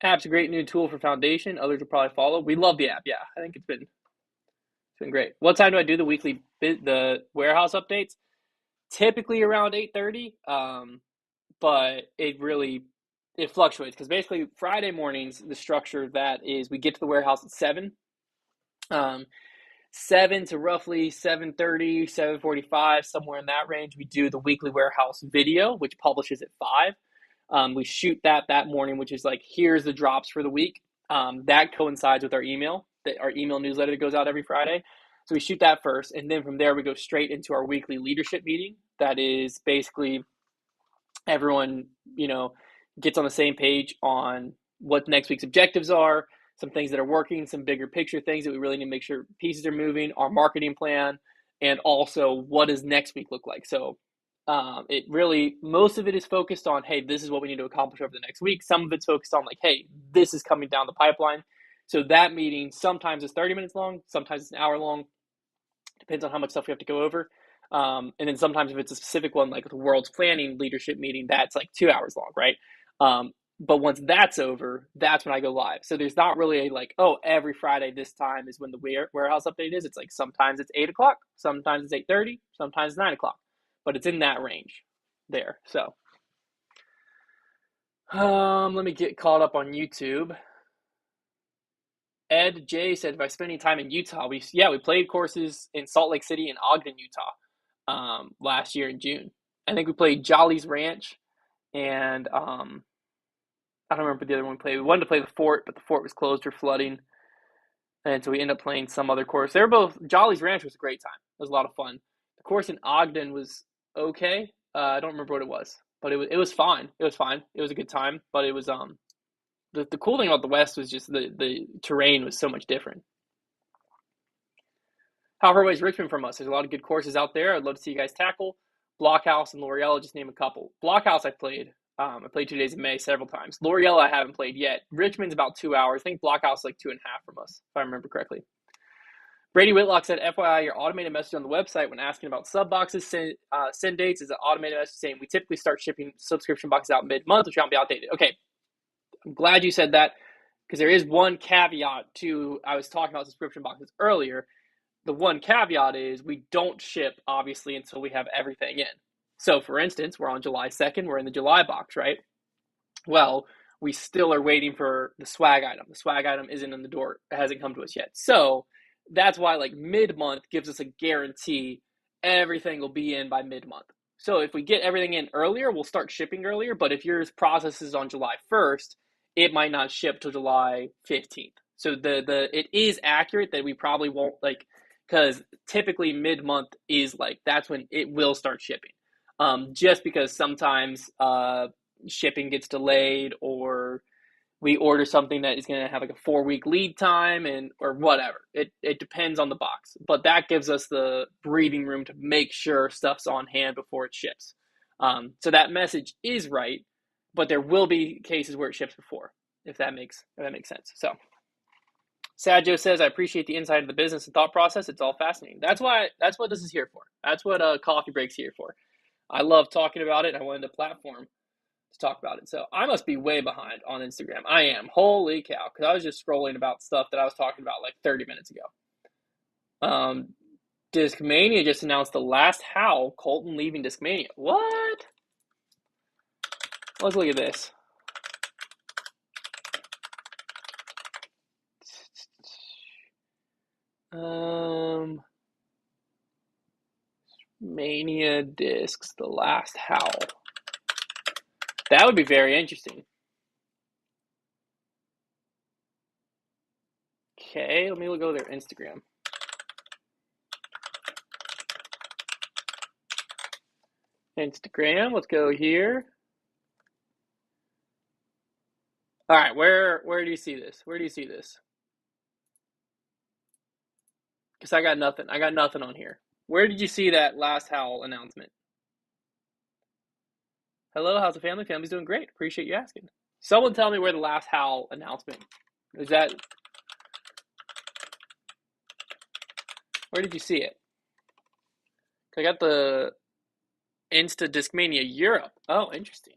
App's a great new tool for Foundation. Others will probably follow. We love the app. Yeah, I think it's been great. What time do I do the warehouse updates? Typically around 8:30. But it fluctuates because basically Friday mornings, the structure of that is we get to the warehouse at 7. 7 to roughly 7:30, 7:45, somewhere in that range. We do the weekly warehouse video, which publishes at 5. We shoot that morning, which is like, here's the drops for the week. That coincides with our email newsletter that goes out every Friday. So we shoot that first, and then from there we go straight into our weekly leadership meeting. That is basically everyone, gets on the same page on what next week's objectives are, some things that are working, some bigger picture things that we really need to make sure pieces are moving, our marketing plan, and also what does next week look like. So most of it is focused on, hey, this is what we need to accomplish over the next week. Some of it's focused on like, hey, this is coming down the pipeline. So that meeting sometimes is 30 minutes long, sometimes it's an hour long. Depends on how much stuff we have to go over. And then sometimes if it's a specific one, like the world's planning leadership meeting, that's like 2 hours long, right? But once that's over, that's when I go live. So there's not really every Friday this time is when the warehouse update is. It's like sometimes it's 8 o'clock, sometimes it's 8:30, sometimes it's 9 o'clock. But it's in that range there. So let me get caught up on YouTube. Ed J said, by spending time in Utah, we played courses in Salt Lake City and Ogden, Utah, last year in June. I think we played Jolly's Ranch, and I don't remember the other one we played. We wanted to play the Fort, but the Fort was closed for flooding, and so we ended up playing some other course. Jolly's Ranch was a great time. It was a lot of fun. The course in Ogden was okay. I don't remember what it was, but it was fine. It was fine. It was a good time, but it was the cool thing about the West was just the terrain was so much different. How far away is Richmond from us? There's a lot of good courses out there. I'd love to see you guys tackle. Blockhouse and L'Oreal, just name a couple. Blockhouse I played. I played 2 days in May several times. L'Oreal I haven't played yet. Richmond's about 2 hours. I think Blockhouse is like 2.5 from us, if I remember correctly. Brady Whitlock said, FYI, your automated message on the website when asking about sub boxes, send dates is an automated message saying we typically start shipping subscription boxes out mid-month, which won't be outdated. Okay, I'm glad you said that, because there is one caveat to, I was talking about subscription boxes earlier. The one caveat is we don't ship, obviously, until we have everything in. So, for instance, we're on July 2nd. We're in the July box, right? Well, we still are waiting for the swag item. The swag item isn't in the door. It hasn't come to us yet. So, that's why mid-month gives us a guarantee everything will be in by mid-month. So if we get everything in earlier, we'll start shipping earlier. But if yours processes on July 1st, it might not ship till July 15th. So it is accurate that we probably won't, like, because typically mid-month is like that's when it will start shipping. Just because sometimes shipping gets delayed, or we order something that is going to have like a 4 week lead time, and or whatever. It depends on the box, but that gives us the breathing room to make sure stuff's on hand before it ships. So that message is right, but there will be cases where it ships before, if that makes sense. So Sad Joe says, I appreciate the insight of the business and thought process. It's all fascinating. That's what this is here for. That's what Coffee Break's here for. I love talking about it. I wanted a platform to talk about it. So I must be way behind on Instagram. I am. Holy cow. Because I was just scrolling about stuff that I was talking about like 30 minutes ago. Discmania just announced the last Howl, Colton leaving Discmania. What? Let's look at this. Mania Discs, the last Howl. That would be very interesting. Okay, let me go to their Instagram. Instagram, let's go here. All right, where do you see this? Where do you see this? Because I got nothing. I got nothing on here. Where did you see that last Howl announcement? Hello, how's the family? Family's doing great. Appreciate you asking. Someone tell me where the last Howl announcement is. That where did you see it? I got the Insta Discmania Europe. Oh, interesting.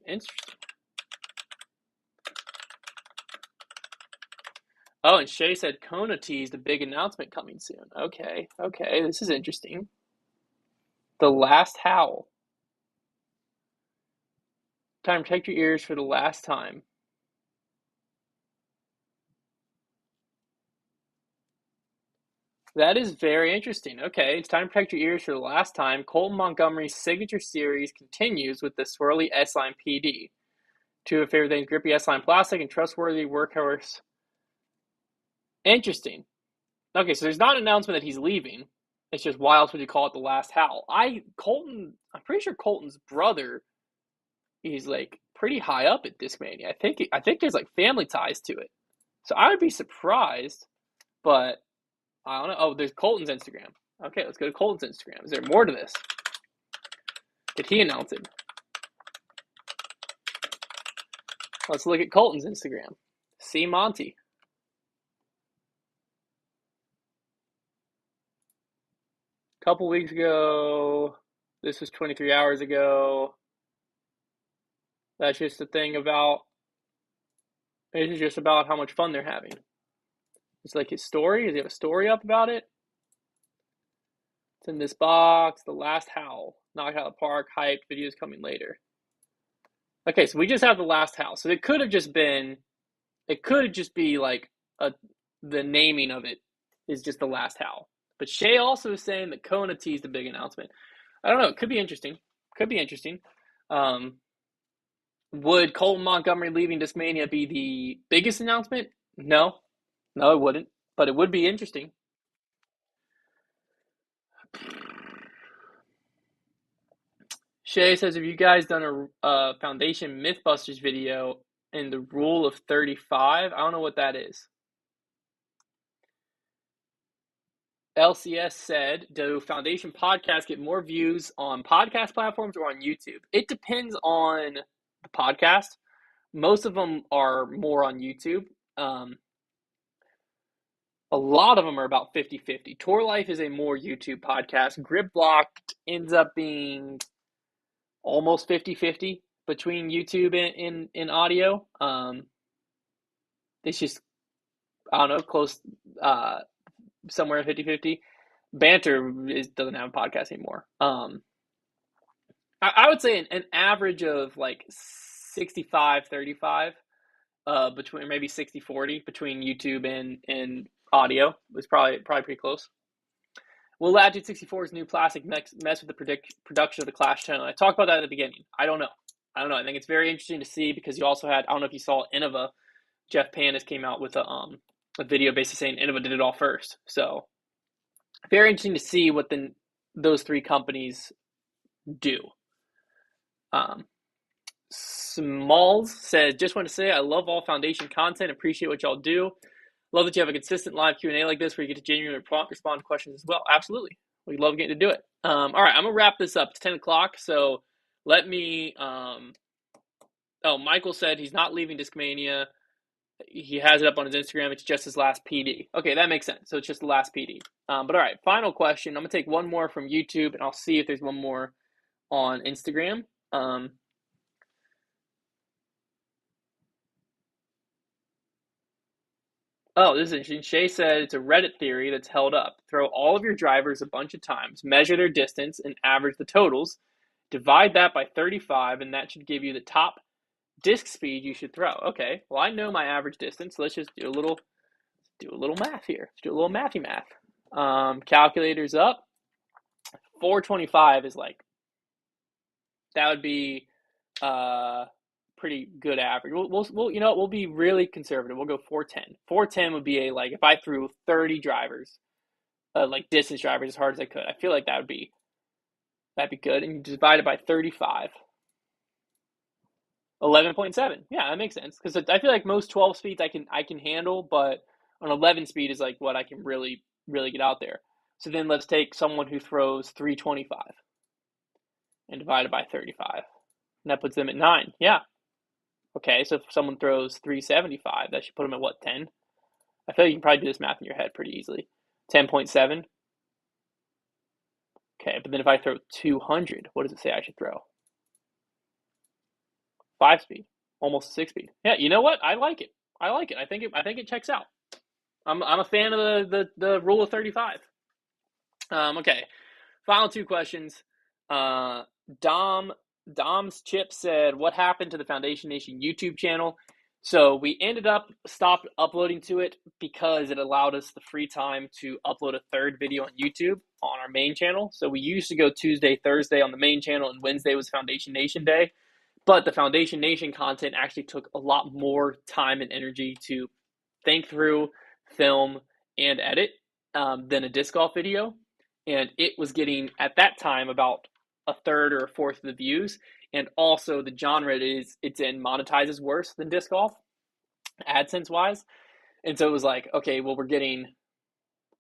Oh, and Shay said Kona teased a big announcement coming soon. Okay, this is interesting. The last Howl. Time, protect your ears for the last time. That is very interesting. Okay, it's time to protect your ears for the last time. Colton Montgomery's signature series continues with the swirly S-Line PD. Two of favorite things, grippy S-Line plastic and trustworthy workhorse. Interesting. Okay, so there's not an announcement that he's leaving. It's just, why else would you call it the last Howl? I'm pretty sure Colton's brother is like pretty high up at Discmania. I think there's like family ties to it. So I would be surprised, but I don't know. Oh, there's Colton's Instagram. Okay, let's go to Colton's Instagram. Is there more to this? Did he announce it? Let's look at Colton's Instagram. See Monty. A couple weeks ago. This was 23 hours ago. That's just the thing about. This is just about how much fun they're having. It's like his story. Does he have a story up about it? It's in this box. The last Howl. Knocked out of the park. Hyped. Videos coming later. Okay, so we just have the last Howl. So it could have just been. It could just be like the naming of it is just the last Howl. But Shay also is saying that Kona teased a big announcement. I don't know. It could be interesting. Would Colton Montgomery leaving Discmania be the biggest announcement? No, it wouldn't. But it would be interesting. Shay says, have you guys done a Foundation Mythbusters video in the Rule of 35? I don't know what that is. LCS said, do Foundation podcasts get more views on podcast platforms or on YouTube? It depends on the podcast. Most of them are more on YouTube. A lot of them are about 50-50. Tour Life is a more YouTube podcast. Grip Blocked ends up being almost 50-50 between YouTube and audio. It's just, I don't know, close, somewhere 50-50. Banter doesn't have a podcast anymore. I would say an average of like 65-35, between maybe 60-40 between YouTube and audio was probably pretty close. Will Latitude 64's new plastic mess with the production of the Clash channel? I talked about that at the beginning. I don't know. I think it's very interesting to see because you also had, I don't know if you saw Innova, Jeff Pandis came out with a video basically saying Innova did it all first. So very interesting to see what those three companies do. Smalls says, just want to say I love all foundation content. Appreciate what y'all do. Love that you have a consistent live Q&A like this where you get to genuinely respond to questions as well. Absolutely. We love getting to do it. All right, I'm going to wrap this up. It's 10 o'clock, so let me Michael said he's not leaving Discmania. He has it up on his Instagram. It's just his last PD. Okay, that makes sense. So it's just the last PD. But all right, final question. I'm going to take one more from YouTube, and I'll see if there's one more on Instagram. Oh, this is interesting. Shay said it's a Reddit theory that's held up. Throw all of your drivers a bunch of times, measure their distance, and average the totals. Divide that by 35, and that should give you the top disc speed you should throw. Okay, well, I know my average distance, so let's just do a little math here. Let's do a little mathy math. Calculator's up. 425 is like, that would be pretty good average. We'll be really conservative. We'll go 410. 410 would be like if I threw 30 drivers, like distance drivers as hard as I could. I feel like that'd be good. And you divide it by 35. 11.7. Yeah, that makes sense because I feel like most 12 speeds I can handle, but an 11 speed is like what I can really get out there. So then let's take someone who throws 325 and divide it by 35. And that puts them at 9. Yeah. Okay, so if someone throws 375, that should put them at what, 10? I feel like you can probably do this math in your head pretty easily. 10.7. Okay, but then if I throw 200, what does it say I should throw? 5 speed, almost 6 speed. Yeah, you know what? I like it. I think it checks out. I'm a fan of the rule of 35. Okay, final two questions. Dom's Chip said, what happened to the Foundation Nation YouTube channel? So we ended up stopped uploading to it because it allowed us the free time to upload a third video on YouTube on our main channel. So we used to go Tuesday, Thursday on the main channel, and Wednesday was Foundation Nation Day. But the Foundation Nation content actually took a lot more time and energy to think through, film, and edit than a disc golf video. And it was getting, at that time, about a third or a fourth of the views. And also the genre it's in monetizes worse than disc golf, AdSense wise. And so it was like, okay, well, we're getting,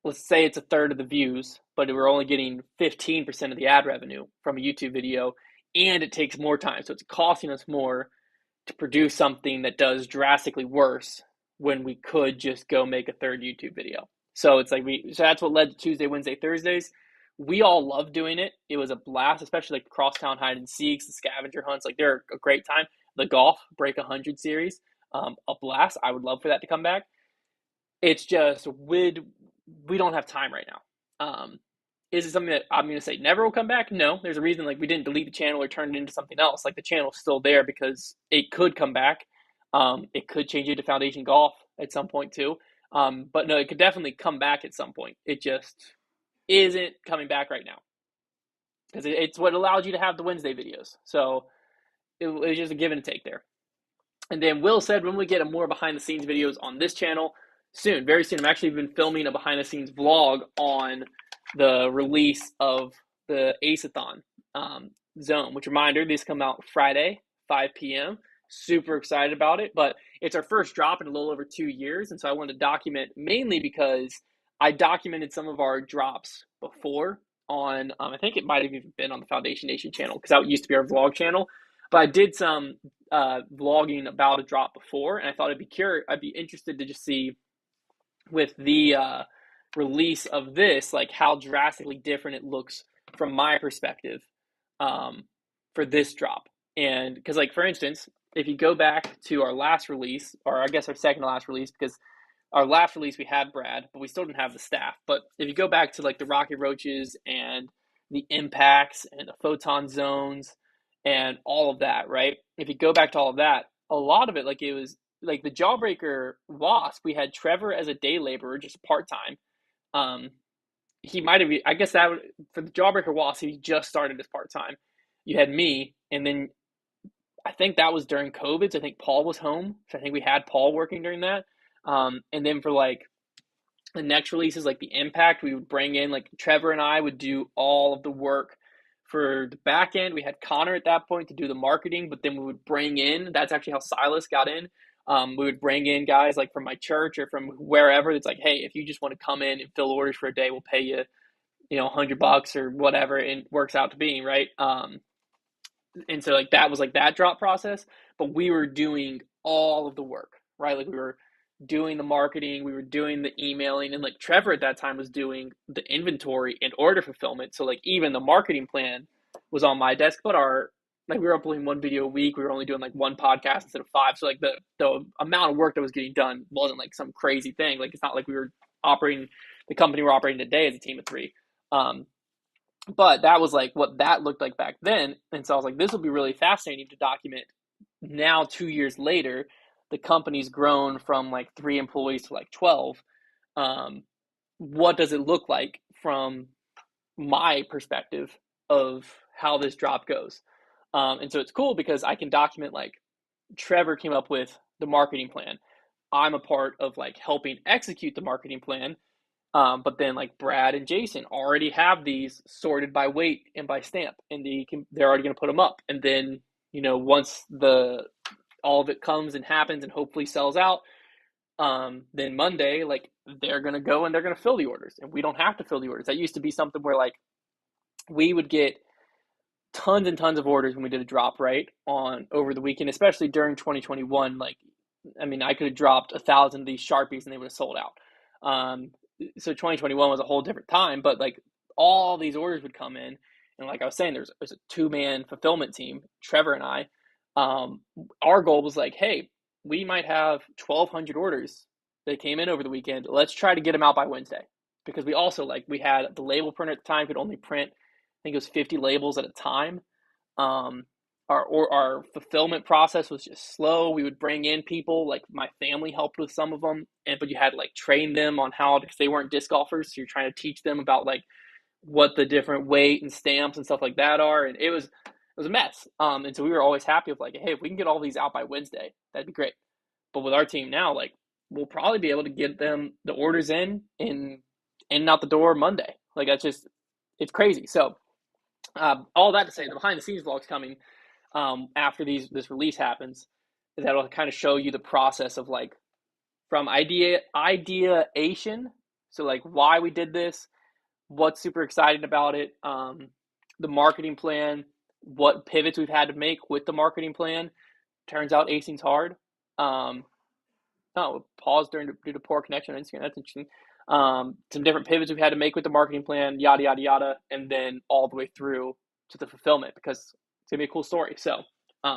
let's say it's a third of the views, but we're only getting 15% of the ad revenue from a YouTube video, and it takes more time. So it's costing us more to produce something that does drastically worse when we could just go make a third YouTube video. So it's like so that's what led to Tuesday, Wednesday, Thursdays. We all love doing it. It was a blast, especially like the crosstown hide and seeks, the scavenger hunts. Like they're a great time. The golf break 100 series, a blast. I would love for that to come back. It's just we don't have time right now. Is it something that I'm going to say never will come back? No, there's a reason. Like we didn't delete the channel or turn it into something else. Like the channel's still there because it could come back. It could change it to Foundation Golf at some point too. But no, it could definitely come back at some point. It just isn't coming back right now because it's what allowed you to have the Wednesday videos. So it was just a give and take there. And then Will said, when we get a more behind the scenes videos on this channel, soon, very soon. I'm actually been filming a behind the scenes vlog on the release of the Aceathon zone, which reminder, these come out Friday, 5 p.m. Super excited about it, but it's our first drop in a little over 2 years. And so I wanted to document mainly because I documented some of our drops before on, I think it might have even been on the Foundation Nation channel because that used to be our vlog channel. But I did some vlogging about a drop before, and I thought I'd be interested to just see with the release of this, like how drastically different it looks from my perspective for this drop. And because, like, for instance, if you go back to our last release, or I guess our second to last release, because our last release we had Brad, but we still didn't have the staff. But if you go back to like the Rocket Roaches and the impacts and the photon zones and all of that, right? If you go back to all of that, a lot of it, like it was like the Jawbreaker Wasp, we had Trevor as a day laborer, just part-time. he might have, I guess that would, for the Jawbreaker Wasp, he just started as part time. You had me, and then I think that was during COVID. So I think Paul was home. So I think we had Paul working during that. And then for like the next releases, like the Impact, we would bring in like Trevor and I would do all of the work for the back end. We had Connor at that point to do the marketing, but then we would bring in, that's actually how Silas got in. We would bring in guys like from my church or from wherever. It's like, hey, if you just want to come in and fill orders for a day, we'll pay you, $100 or whatever it works out to be, right? And so like that was like that drop process, but we were doing all of the work, right? Like we were doing the marketing, we were doing the emailing, and like Trevor at that time was doing the inventory and order fulfillment. So like even the marketing plan was on my desk, but our like we were uploading one video a week. We were only doing like one podcast instead of five. So like the amount of work that was getting done wasn't like some crazy thing. Like it's not like we were operating the company we're operating today as a team of three. But that was like what that looked like back then. And so I was like, this will be really fascinating to document. Now, 2 years later, the company's grown from like 3 employees to like 12. What does it look like from my perspective of how this drop goes? And so it's cool because I can document like Trevor came up with the marketing plan. I'm a part of like helping execute the marketing plan. But then like Brad and Jason already have these sorted by weight and by stamp, and they're already going to put them up. And then once all of it comes and happens and hopefully sells out, then Monday like they're going to go and they're going to fill the orders, and we don't have to fill the orders. That used to be something where like we would get tons and tons of orders when we did a drop right on over the weekend, especially during 2021. Like, I mean, I could have dropped 1,000 of these Sharpies and they would have sold out. So 2021 was a whole different time, but like all these orders would come in, and like I was saying, there's a 2-man fulfillment team, Trevor and I. Our goal was like, hey, we might have 1,200 orders that came in over the weekend. Let's try to get them out by Wednesday, because we also like we had the label printer at the time could only print, I think it was 50 labels at a time. Our fulfillment process was just slow. We would bring in people, like my family helped with some of them, but you had to like train them on how, because they weren't disc golfers, so you're trying to teach them about like what the different weight and stamps and stuff like that are, and it was a mess. And so we were always happy with like, hey, if we can get all these out by Wednesday, that'd be great. But with our team now, like we'll probably be able to get them the orders in and out the door Monday. Like that's just, it's crazy. So all that to say, the behind the scenes vlog's coming after this release happens. That'll kind of show you the process of like from ideation, so like why we did this, what's super exciting about it, the marketing plan, what pivots we've had to make with the marketing plan. Turns out acing's hard. Pause due to poor connection on Instagram. That's interesting. Some different pivots we've had to make with the marketing plan, yada yada yada, and then all the way through to the fulfillment, because it's gonna be a cool story. So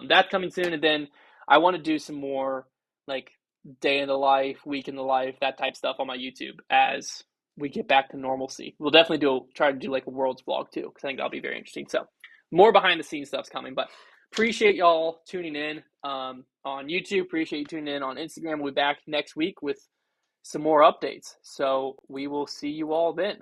that's coming soon, and then I want to do some more like day in the life, week in the life, that type stuff on my YouTube as we get back to normalcy. We'll definitely try to do like a world's vlog too, because I think that'll be very interesting. So more behind the scenes stuff's coming, but appreciate y'all tuning in on YouTube. Appreciate you tuning in on Instagram. We'll be back next week with some more updates. So we will see you all then.